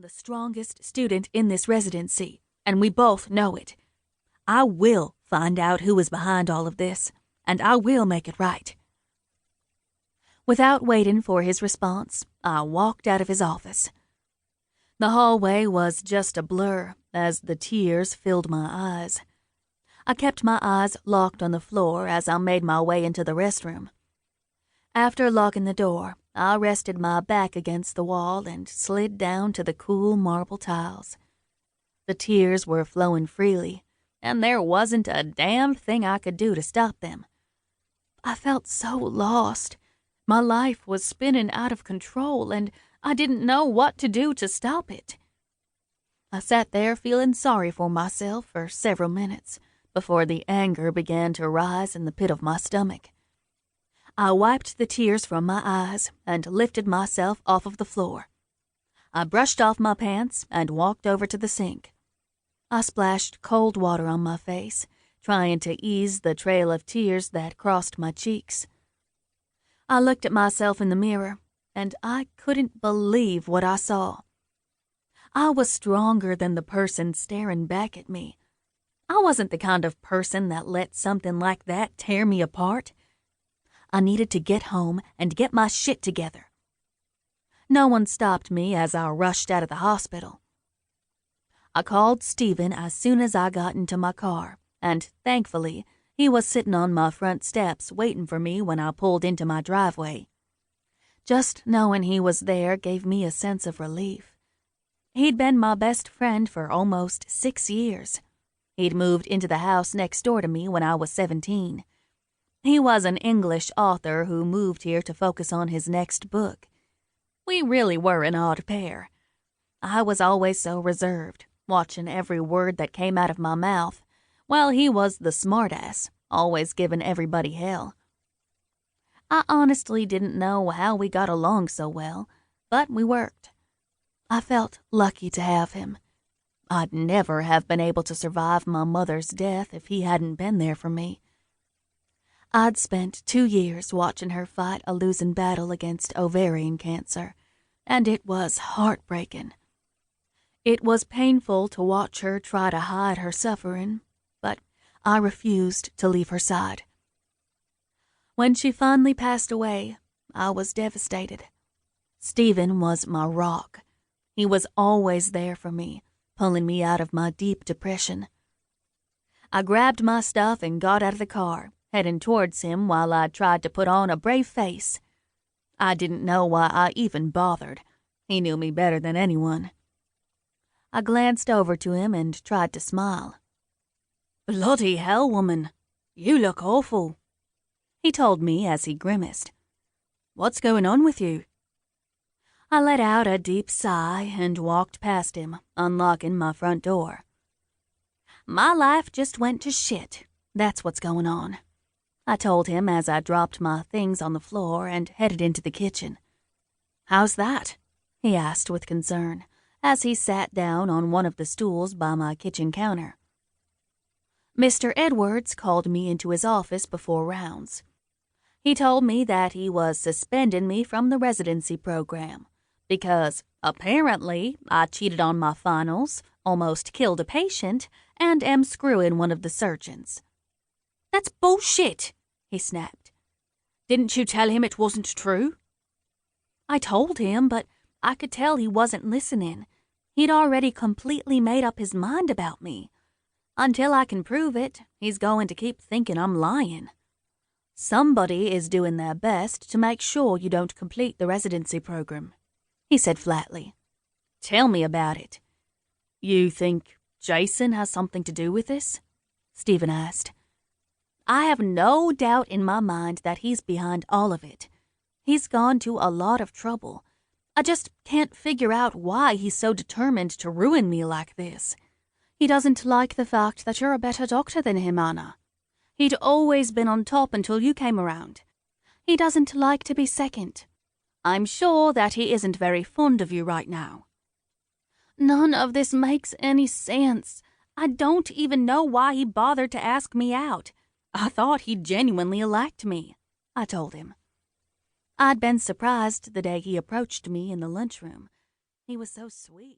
the strongest student in this residency, and we both know it. I will find out who is behind all of this, and I will make it right." Without waiting for his response, I walked out of his office. The hallway was just a blur as the tears filled my eyes. I kept my eyes locked on the floor as I made my way into the restroom. After locking the door, I rested my back against the wall and slid down to the cool marble tiles. The tears were flowing freely, and there wasn't a damn thing I could do to stop them. I felt so lost. My life was spinning out of control, and I didn't know what to do to stop it. I sat there feeling sorry for myself for several minutes before the anger began to rise in the pit of my stomach. I wiped the tears from my eyes and lifted myself off of the floor. I brushed off my pants and walked over to the sink. I splashed cold water on my face, trying to ease the trail of tears that crossed my cheeks. I looked at myself in the mirror, and I couldn't believe what I saw. I was stronger than the person staring back at me. I wasn't the kind of person that let something like that tear me apart. I needed to get home and get my shit together. No one stopped me as I rushed out of the hospital. I called Stephen as soon as I got into my car, and thankfully, he was sitting on my front steps waiting for me when I pulled into my driveway. Just knowing he was there gave me a sense of relief. He'd been my best friend for almost 6 years. He'd moved into the house next door to me when I was 17. He was an English author who moved here to focus on his next book. We really were an odd pair. I was always so reserved, watching every word that came out of my mouth, while he was the smartass, always giving everybody hell. I honestly didn't know how we got along so well, but we worked. I felt lucky to have him. I'd never have been able to survive my mother's death if he hadn't been there for me. I'd spent 2 years watching her fight a losing battle against ovarian cancer, and it was heartbreaking. It was painful to watch her try to hide her suffering, but I refused to leave her side. When she finally passed away, I was devastated. Stephen was my rock. He was always there for me, pulling me out of my deep depression. I grabbed my stuff and got out of the car, heading towards him while I tried to put on a brave face. I didn't know why I even bothered. He knew me better than anyone. I glanced over to him and tried to smile. "Bloody hell, woman. You look awful," he told me as he grimaced. "What's going on with you?" I let out a deep sigh and walked past him, unlocking my front door. "My life just went to shit. That's what's going on," I told him as I dropped my things on the floor and headed into the kitchen. "How's that?" he asked with concern as he sat down on one of the stools by my kitchen counter. Mr. Edwards called me into his office before rounds. He told me that he was suspending me from the residency program because, apparently, I cheated on my finals, almost killed a patient, and am screwing one of the surgeons. "That's bullshit," he snapped. "Didn't you tell him it wasn't true?" I told him, but I could tell he wasn't listening. He'd already completely made up his mind about me. Until I can prove it, he's going to keep thinking I'm lying. "Somebody is doing their best to make sure you don't complete the residency program," he said flatly. "Tell me about it." "You think Jason has something to do with this?" Stephen asked. "I have no doubt in my mind that he's behind all of it. He's gone to a lot of trouble. I just can't figure out why he's so determined to ruin me like this. He doesn't like the fact that you're a better doctor than him, Anna. He'd always been on top until you came around. He doesn't like to be second. I'm sure that he isn't very fond of you right now." "None of this makes any sense. I don't even know why he bothered to ask me out. I thought he genuinely liked me," I told him. I'd been surprised the day he approached me in the lunchroom. He was so sweet.